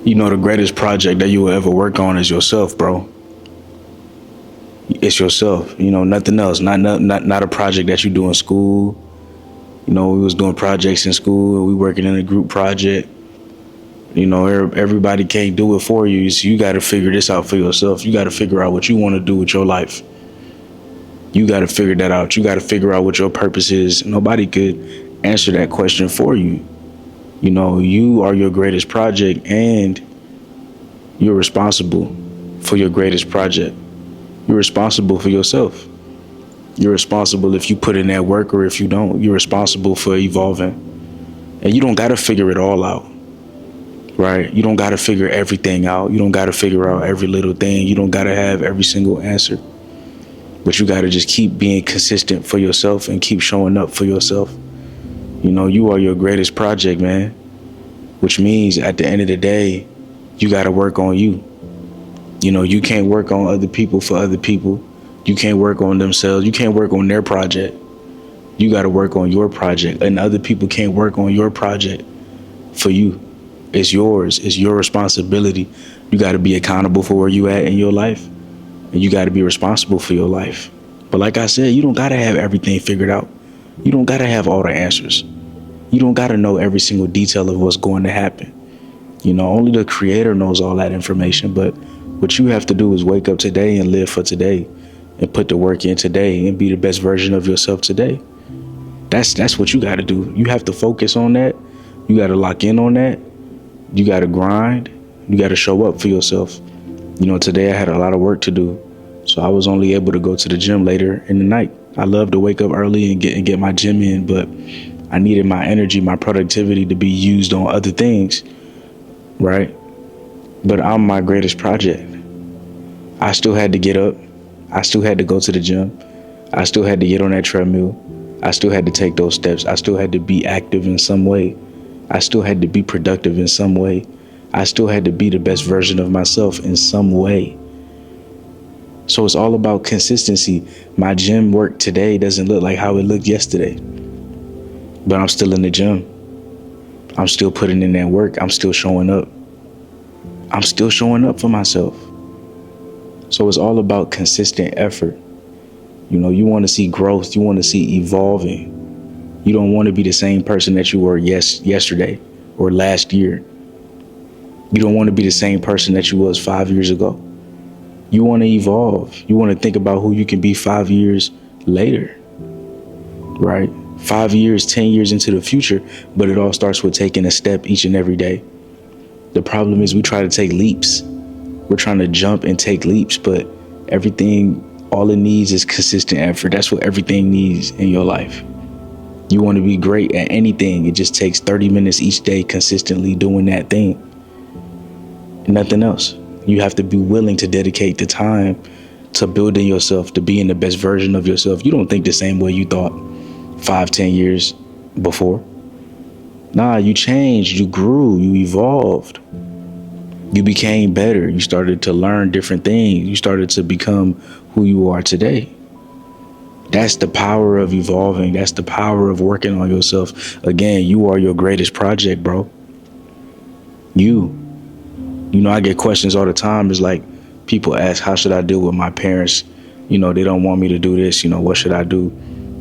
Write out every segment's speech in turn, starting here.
You know, the greatest project that you will ever work on is yourself, bro. It's yourself. You know, nothing else. Not a project that you do in school. You know, we was doing projects in school, and we working in a group project. You know, everybody can't do it for you. So you got to figure this out for yourself. You got to figure out what you want to do with your life. You got to figure that out. You got to figure out what your purpose is. Nobody could answer that question for you. You know, you are your greatest project, and you're responsible for your greatest project. You're responsible for yourself. You're responsible if you put in that work or if you don't. You're responsible for evolving. And you don't got to figure it all out, right? You don't got to figure everything out. You don't got to figure out every little thing. You don't got to have every single answer. But you got to just keep being consistent for yourself and keep showing up for yourself. You know, you are your greatest project, man. Which means at the end of the day, you got to work on you. You know, you can't work on other people for other people. You can't work on themselves. You can't work on their project. You got to work on your project. And other people can't work on your project for you. It's yours. It's your responsibility. You got to be accountable for where you at in your life. And you got to be responsible for your life. But like I said, you don't got to have everything figured out. You don't got to have all the answers. You don't got to know every single detail of what's going to happen. You know, only the creator knows all that information. But what you have to do is wake up today and live for today and put the work in today and be the best version of yourself today. That's what you got to do. You have to focus on that. You got to lock in on that. You got to grind. You got to show up for yourself. You know, today I had a lot of work to do, so I was only able to go to the gym later in the night. I love to wake up early and get my gym in, but I needed my energy, my productivity to be used on other things, right? But I'm my greatest project. I still had to get up. I still had to go to the gym. I still had to get on that treadmill. I still had to take those steps. I still had to be active in some way. I still had to be productive in some way. I still had to be the best version of myself in some way. So it's all about consistency. My gym work today doesn't look like how it looked yesterday, but I'm still in the gym. I'm still putting in that work. I'm still showing up. I'm still showing up for myself. So it's all about consistent effort. You know, you want to see growth. You want to see evolving. You don't want to be the same person that you were yesterday or last year. You don't want to be the same person that you was 5 years ago. You want to evolve. You want to think about who you can be 5 years later, right? 5 years, 10 years into the future, but it all starts with taking a step each and every day. The problem is we try to take leaps. We're trying to jump and take leaps, but all it needs is consistent effort. That's what everything needs in your life. You want to be great at anything. It just takes 30 minutes each day consistently doing that thing. Nothing else. You have to be willing to dedicate the time to building yourself, to being the best version of yourself. You don't think the same way you thought 5, 10 years before. Nah, you changed, you grew, you evolved. You became better. You started to learn different things. You started to become who you are today. That's the power of evolving. That's the power of working on yourself. Again, you are your greatest project, bro. You know, I get questions all the time. It's like people ask, how should I deal with my parents? You know, they don't want me to do this. You know, what should I do?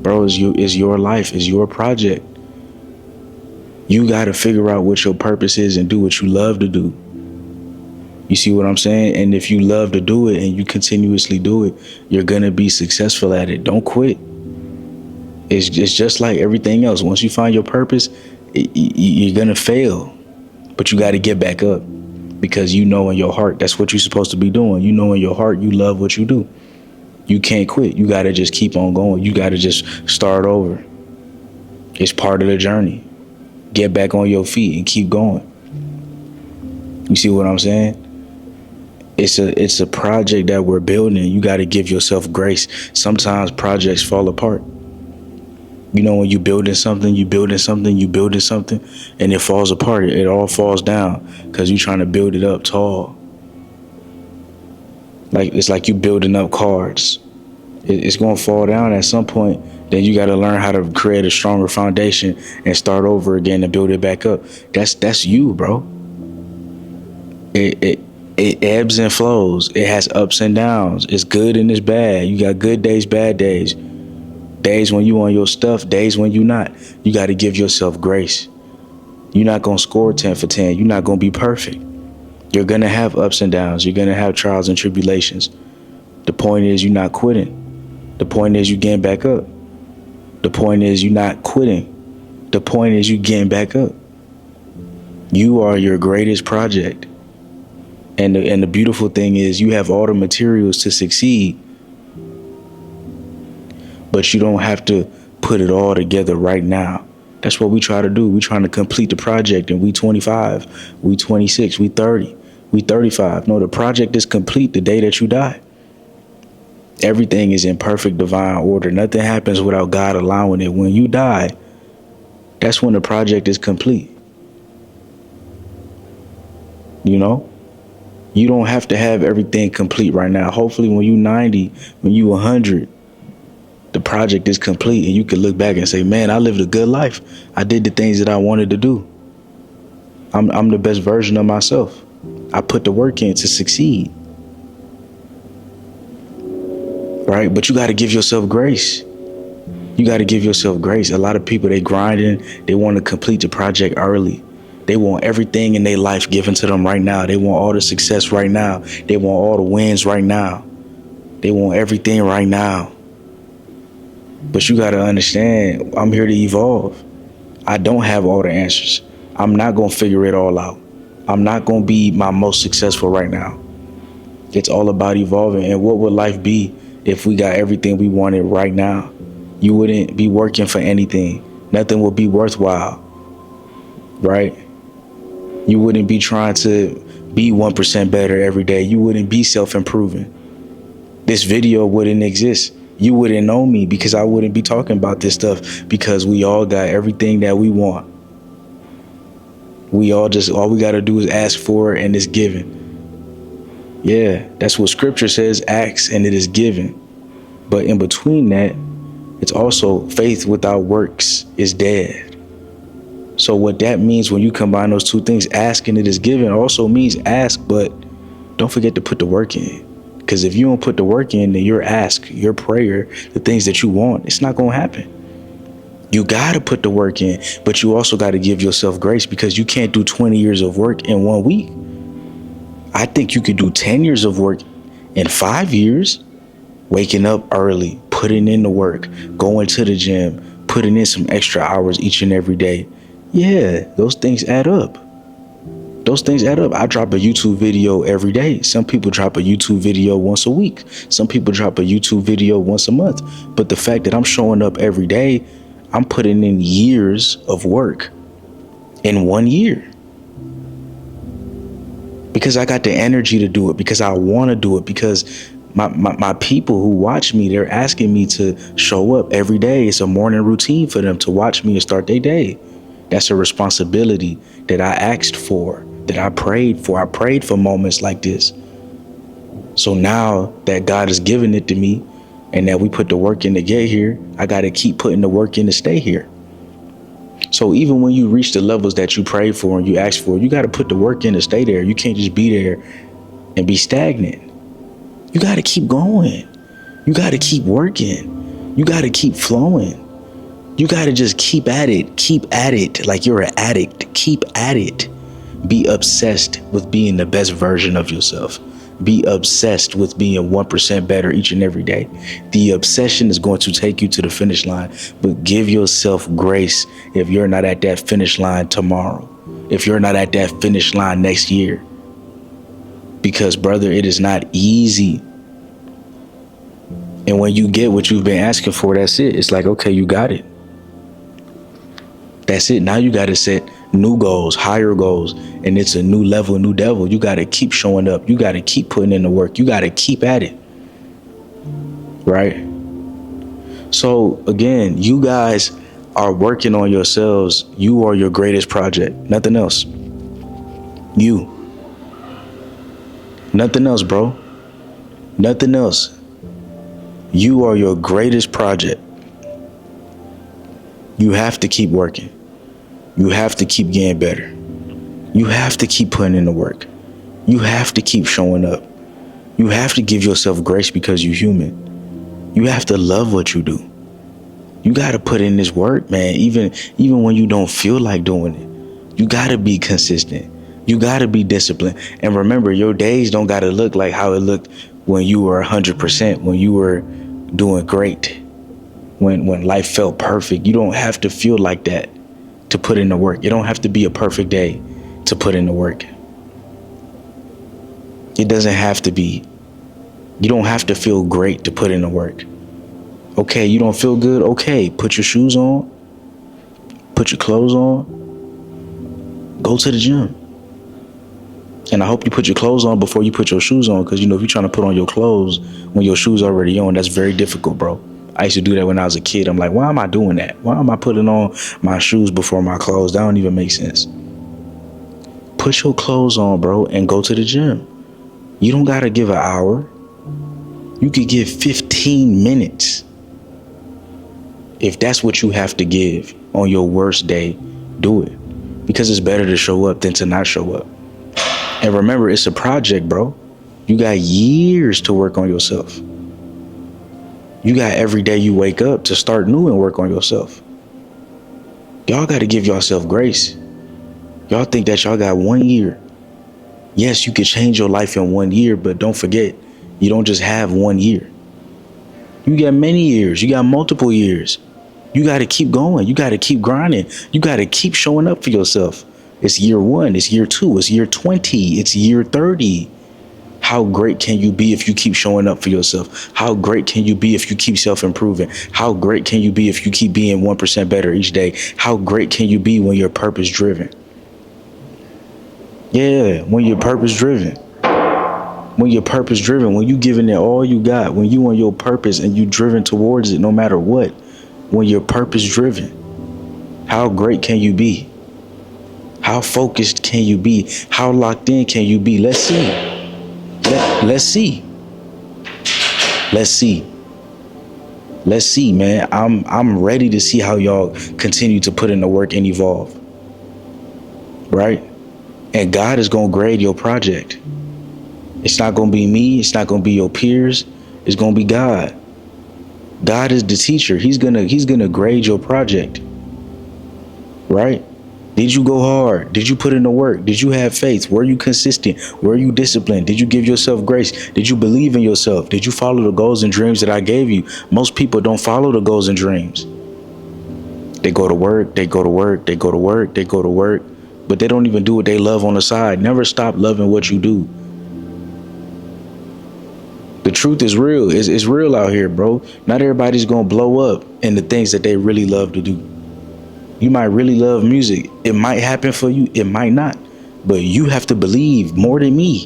Bro, it's your life. It's your project. You got to figure out what your purpose is and do what you love to do. You see what I'm saying? And if you love to do it and you continuously do it, you're going to be successful at it. Don't quit. It's just like everything else. Once you find your purpose, you're going to fail, but you got to get back up because you know in your heart, that's what you're supposed to be doing. You know in your heart, you love what you do. You can't quit. You got to just keep on going. You got to just start over. It's part of the journey. Get back on your feet and keep going. You see what I'm saying? It's a project that we're building. You got to give yourself grace. Sometimes projects fall apart. You know, when you building something, and it falls apart. It all falls down because you're trying to build it up tall. Like it's like you building up cards. It's going to fall down at some point. Then you got to learn how to create a stronger foundation and start over again and build it back up. That's you, bro. It it ebbs and flows. It has ups and downs. It's good and it's bad. You got good days, bad days. Days when you on your stuff, days when you not. You got to give yourself grace. You're not going to score 10 for 10. You're not going to be perfect. You're going to have ups and downs. You're going to have trials and tribulations. The point is you're not quitting. The point is you getting back up. The point is you're not quitting. The point is you getting back up. You are your greatest project. And the beautiful thing is you have all the materials to succeed, but you don't have to put it all together right now. That's what we try to do. We trying to complete the project, and we 25, we 26, we 30, we 35. No, the project is complete the day that you die. Everything is in perfect divine order. Nothing happens without God allowing it. When you die, that's when the project is complete. You know? You don't have to have everything complete right now. Hopefully when you 90, when you 100, the project is complete and you can look back and say, man, I lived a good life. I did the things that I wanted to do. I'm the best version of myself. I put the work in to succeed. Right? But you got to give yourself grace. You got to give yourself grace. A lot of people, they grinding. They want to complete the project early. They want everything in their life given to them right now. They want all the success right now. They want all the wins right now. They want everything right now. But you got to understand, I'm here to evolve. I don't have all the answers. I'm not going to figure it all out. I'm not going to be my most successful right now. It's all about evolving. And what would life be if we got everything we wanted right now? You wouldn't be working for anything. Nothing would be worthwhile. Right? You wouldn't be trying to be 1% better every day. You wouldn't be self-improving. This video wouldn't exist. You wouldn't know me because I wouldn't be talking about this stuff, because we all got everything that we want. All we got to do is ask for it and it's given. Yeah, that's what scripture says, ask and it is given. But in between that, it's also faith without works is dead. So what that means when you combine those two things, ask and it is given, also means ask, but don't forget to put the work in. Because if you don't put the work in, then your ask, your prayer, the things that you want, it's not going to happen. You got to put the work in, but you also got to give yourself grace, because you can't do 20 years of work in 1 week. I think you could do 10 years of work in 5 years, waking up early, putting in the work, going to the gym, putting in some extra hours each and every day. Yeah, those things add up. Those things add up. I drop a YouTube video every day. Some people drop a YouTube video once a week. Some people drop a YouTube video once a month. But the fact that I'm showing up every day, I'm putting in years of work in 1 year. Because I got the energy to do it, because I want to do it, because my people who watch me, they're asking me to show up every day. It's a morning routine for them to watch me and start their day. That's a responsibility that I asked for, that I prayed for. I prayed for moments like this. So now that God has given it to me and that we put the work in to get here, I got to keep putting the work in to stay here. So even when you reach the levels that you prayed for and you asked for, you got to put the work in to stay there. You can't just be there and be stagnant. You got to keep going. You got to keep working. You got to keep flowing. You got to just keep at it like you're an addict. Keep at it. Be obsessed with being the best version of yourself. Be obsessed with being 1% better each and every day. The obsession is going to take you to the finish line, but give yourself grace if you're not at that finish line tomorrow, if you're not at that finish line next year. Because, brother, it is not easy. And when you get what you've been asking for, that's it. It's like, okay, you got it. That's it. Now you got to set new goals, higher goals, and it's a new level, new devil. You got to keep showing up. You got to keep putting in the work. You got to keep at it. Right? So again, you guys are working on yourselves. You are your greatest project. Nothing else. You. Nothing else, bro. Nothing else. You are your greatest project. You have to keep working. You have to keep getting better. You have to keep putting in the work. You have to keep showing up. You have to give yourself grace because you're human. You have to love what you do. You got to put in this work, man, even when you don't feel like doing it. You got to be consistent. You got to be disciplined. And remember, your days don't got to look like how it looked when you were 100%, when you were doing great, when life felt perfect. You don't have to feel like that to put in the work. It don't have to be a perfect day to put in the work. It doesn't have to be. You don't have to feel great to put in the work. Okay, you don't feel good? Okay, put your shoes on, put your clothes on, go to the gym. And I hope you put your clothes on before you put your shoes on, because, if you're trying to put on your clothes when your shoes are already on, that's very difficult, bro. I used to do that when I was a kid. I'm like, why am I doing that? Why am I putting on my shoes before my clothes? That don't even make sense. Put your clothes on, bro, and go to the gym. You don't got to give an hour. You could give 15 minutes. If that's what you have to give on your worst day, do it. Because it's better to show up than to not show up. And remember, it's a project, bro. You got years to work on yourself. You got every day you wake up to start new and work on yourself. Y'all got to give yourself grace. Y'all think that y'all got 1 year. Yes, you could change your life in 1 year, but don't forget, you don't just have 1 year. You got many years. You got multiple years. You got to keep going. You got to keep grinding. You got to keep showing up for yourself. It's year 1. It's year 2. It's year 20. It's year 30. How great can you be if you keep showing up for yourself? How great can you be if you keep self-improving? How great can you be if you keep being 1% better each day? How great can you be when you're purpose-driven? Yeah, when you're purpose-driven. When you're purpose-driven, when you giving it all you got, when you on your purpose and you driven towards it no matter what, when you're purpose-driven, how great can you be? How focused can you be? How locked in can you be? Let's see. Let's see. Let's see. Let's see, man. I'm ready to see how y'all continue to put in the work and evolve. Right? And God is going to grade your project. It's not going to be me. It's not going to be your peers. It's going to be God. God is the teacher. He's going to grade your project. Right? Did you go hard? Did you put in the work? Did you have faith? Were you consistent? Were you disciplined? Did you give yourself grace? Did you believe in yourself? Did you follow the goals and dreams that I gave you? Most people don't follow the goals and dreams. They go to work, they go to work, they go to work, they go to work, but they don't even do what they love on the side. Never stop loving what you do. The truth is real. It's real out here, bro. Not everybody's going to blow up in the things that they really love to do. You might really love music. It might happen for you. It might not. But you have to believe more than me.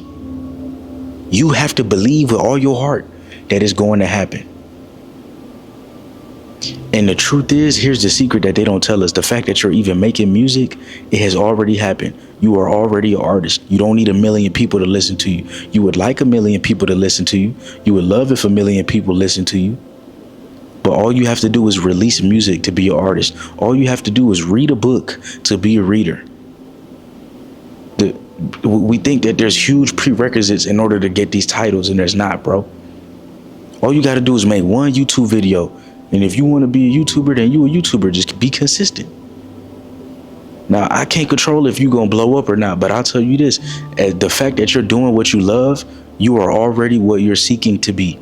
You have to believe with all your heart that it's going to happen. And the truth is, here's the secret that they don't tell us. The fact that you're even making music, it has already happened. You are already an artist. You don't need 1 million people to listen to you. You would like 1 million people to listen to you. You would love if 1 million people listen to you. But all you have to do is release music to be an artist. All you have to do is read a book to be a reader. We think that there's huge prerequisites in order to get these titles, and there's not, bro. All you got to do is make one YouTube video. And if you want to be a YouTuber, then you a YouTuber. Just be consistent. Now, I can't control if you're going to blow up or not, but I'll tell you this. The fact that you're doing what you love, you are already what you're seeking to be.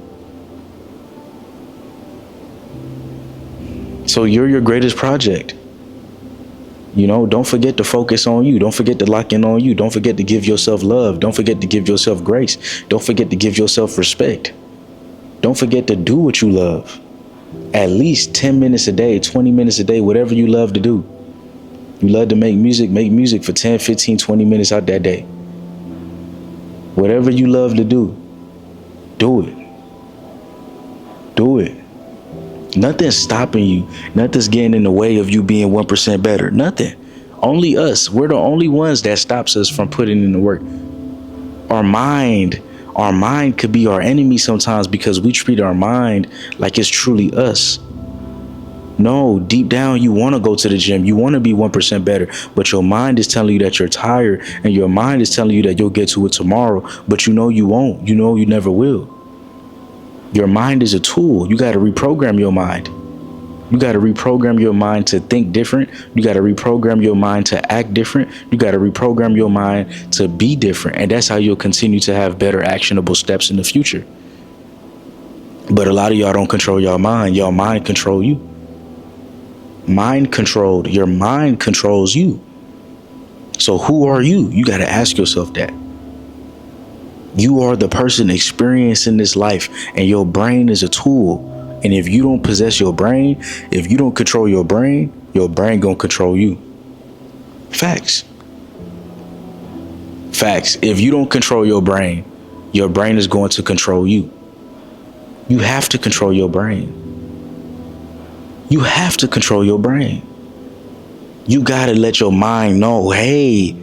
So you're your greatest project. Don't forget to focus on you. Don't forget to lock in on you. Don't forget to give yourself love. Don't forget to give yourself grace. Don't forget to give yourself respect. Don't forget to do what you love. At least 10 minutes a day, 20 minutes a day, whatever you love to do. You love to make music for 10, 15, 20 minutes out that day. Whatever you love to do it. Do it. Nothing's stopping you. Nothing's getting in the way of you being 1% better. Nothing. Only us. We're the only ones that stops us from putting in the work. Our mind could be our enemy sometimes because we treat our mind like it's truly us. No, deep down, you want to go to the gym. You want to be 1% better. But your mind is telling you that you're tired. And your mind is telling you that you'll get to it tomorrow. But you know you won't. You know you never will. Your mind is a tool. You got to reprogram your mind. You got to reprogram your mind to think different. You got to reprogram your mind to act different. You got to reprogram your mind to be different. And that's how you'll continue to have better actionable steps in the future. But a lot of y'all don't control your mind. Your mind control you. Mind controlled. Your mind controls you. So who are you? You got to ask yourself that. You are the person experiencing this life, and your brain is a tool. And if you don't possess your brain, if you don't control your brain gonna control you. Facts. Facts. If you don't control your brain is going to control you. You have to control your brain. You have to control your brain. You gotta let your mind know, hey,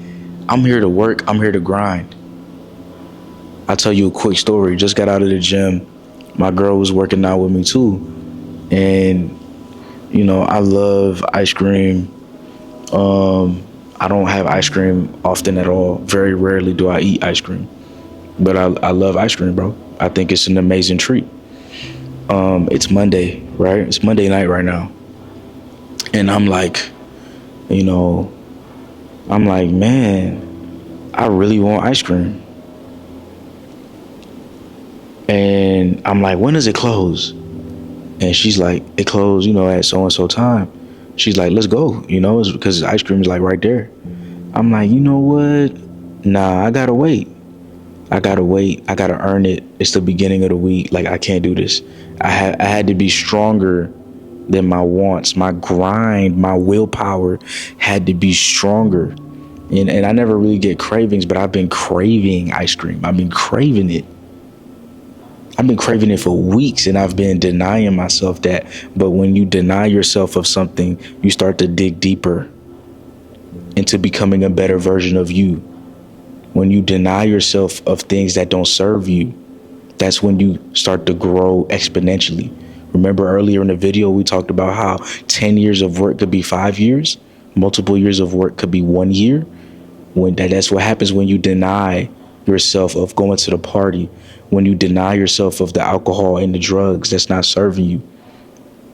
I'm here to work, I'm here to grind. I'll tell you a quick story. Just got out of the gym. My girl was working out with me too. And, you know, I love ice cream. I don't have ice cream often at all. Very rarely do I eat ice cream. But I love ice cream, bro. I think it's an amazing treat. It's Monday, right? It's Monday night right now. And I'm like, man, I really want ice cream. And I'm like, when does it close? And she's like, it closed, at so-and-so time. She's like, let's go, it's because ice cream is like right there. I'm like, you know what? Nah, I gotta wait. I gotta earn it. It's the beginning of the week. Like, I can't do this. I had to be stronger than my wants. My grind, my willpower had to be stronger. And I never really get cravings, but I've been craving ice cream. I've been craving it. I've been craving it for weeks, and I've been denying myself that. But when you deny yourself of something, you start to dig deeper into becoming a better version of you. When you deny yourself of things that don't serve you, that's when you start to grow exponentially. Remember earlier in the video, we talked about how 10 years of work could be 5 years. Multiple years of work could be 1 year. That's what happens when you deny yourself of going to the party, when you deny yourself of the alcohol and the drugs that's not serving you,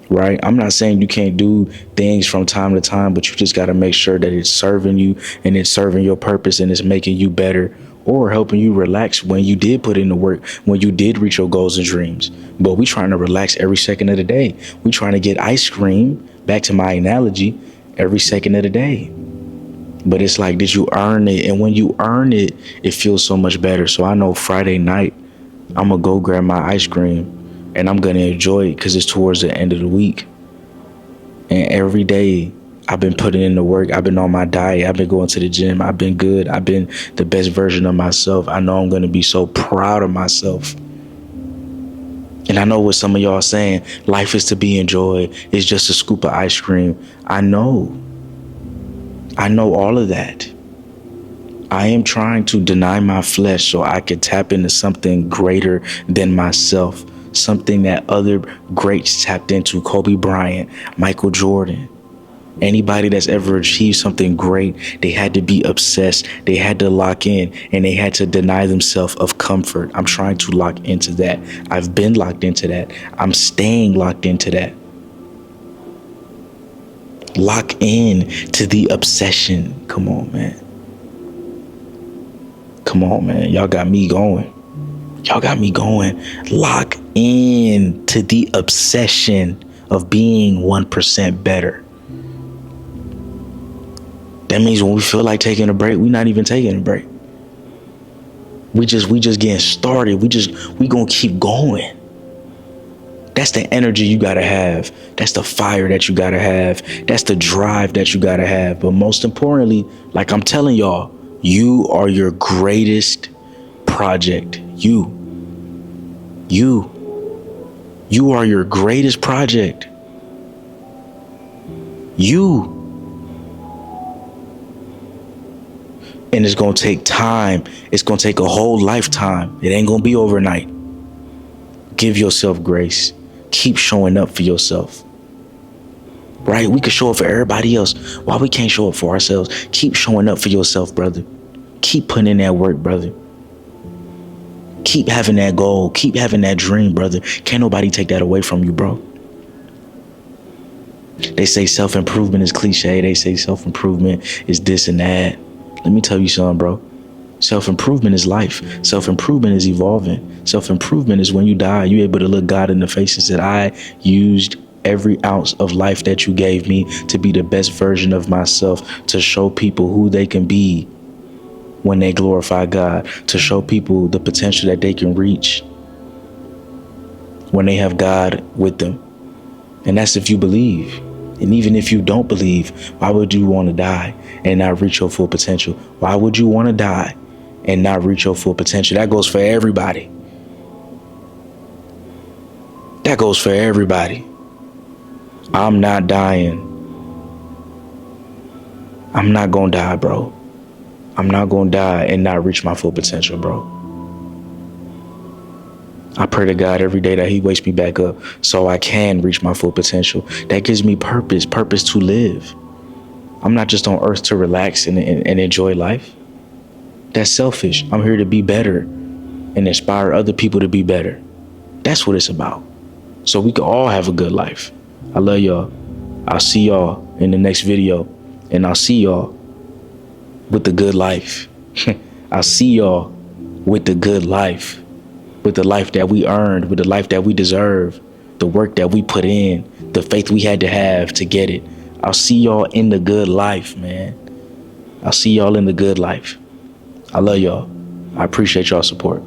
right? I'm not saying you can't do things from time to time, but you just got to make sure that it's serving you and it's serving your purpose and it's making you better or helping you relax when you did put in the work, when you did reach your goals and dreams. But we trying to relax every second of the day. We trying to get ice cream, back to my analogy, every second of the day. But it's like, did you earn it? And when you earn it, it feels so much better. So I know Friday night, I'm going to go grab my ice cream and I'm going to enjoy it because it's towards the end of the week. And every day I've been putting in the work. I've been on my diet. I've been going to the gym. I've been good. I've been the best version of myself. I know I'm going to be so proud of myself. And I know what some of y'all are saying, life is to be enjoyed. It's just a scoop of ice cream. I know all of that. I am trying to deny my flesh so I could tap into something greater than myself, something that other greats tapped into. Kobe Bryant, Michael Jordan, anybody that's ever achieved something great, they had to be obsessed. They had to lock in and they had to deny themselves of comfort. I'm trying to lock into that. I've been locked into that. I'm staying locked into that. Lock in to the obsession. Come on, man. Come on, man. Y'all got me going. Lock in to the obsession of being 1% better. That means when we feel like taking a break, we're not even taking a break. We just getting started. We gonna keep going. That's the energy you gotta have. That's the fire that you gotta have. That's the drive that you gotta have. But most importantly, like I'm telling y'all, you are your greatest project. You are your greatest project. And it's gonna take time. It's gonna take a whole lifetime. It ain't gonna be overnight. Give yourself grace. Keep showing up for yourself. right? We could show up for everybody else. Why we can't show up for ourselves? Keep showing up for yourself, brother. Keep putting in that work, brother. Keep having that goal. Keep having that dream, brother. Can't nobody take that away from you, bro. They say self-improvement is cliche. They say self-improvement is this and that. Let me tell you something, bro. Self-improvement is life. Self-improvement is evolving. Self-improvement is when you die, you're able to look God in the face and say, I used every ounce of life that you gave me to be the best version of myself, to show people who they can be when they glorify God, to show people the potential that they can reach when they have God with them. And that's if you believe. And even if you don't believe, why would you want to die and not reach your full potential? Why would you want to die and not reach your full potential? That goes for everybody. That goes for everybody. I'm not dying. I'm not gonna die, bro. I'm not gonna die and not reach my full potential, bro. I pray to God every day that he wakes me back up so I can reach my full potential. That gives me purpose to live. I'm not just on earth to relax and enjoy life. That's selfish. I'm here to be better and inspire other people to be better. That's what it's about. So we can all have a good life. I love y'all. I'll see y'all in the next video, and I'll see y'all with the good life. I'll see y'all with the good life, with the life that we earned, with the life that we deserve, the work that we put in, the faith we had to have to get it. I'll see y'all in the good life, man. I'll see y'all in the good life. I love y'all. I appreciate y'all support.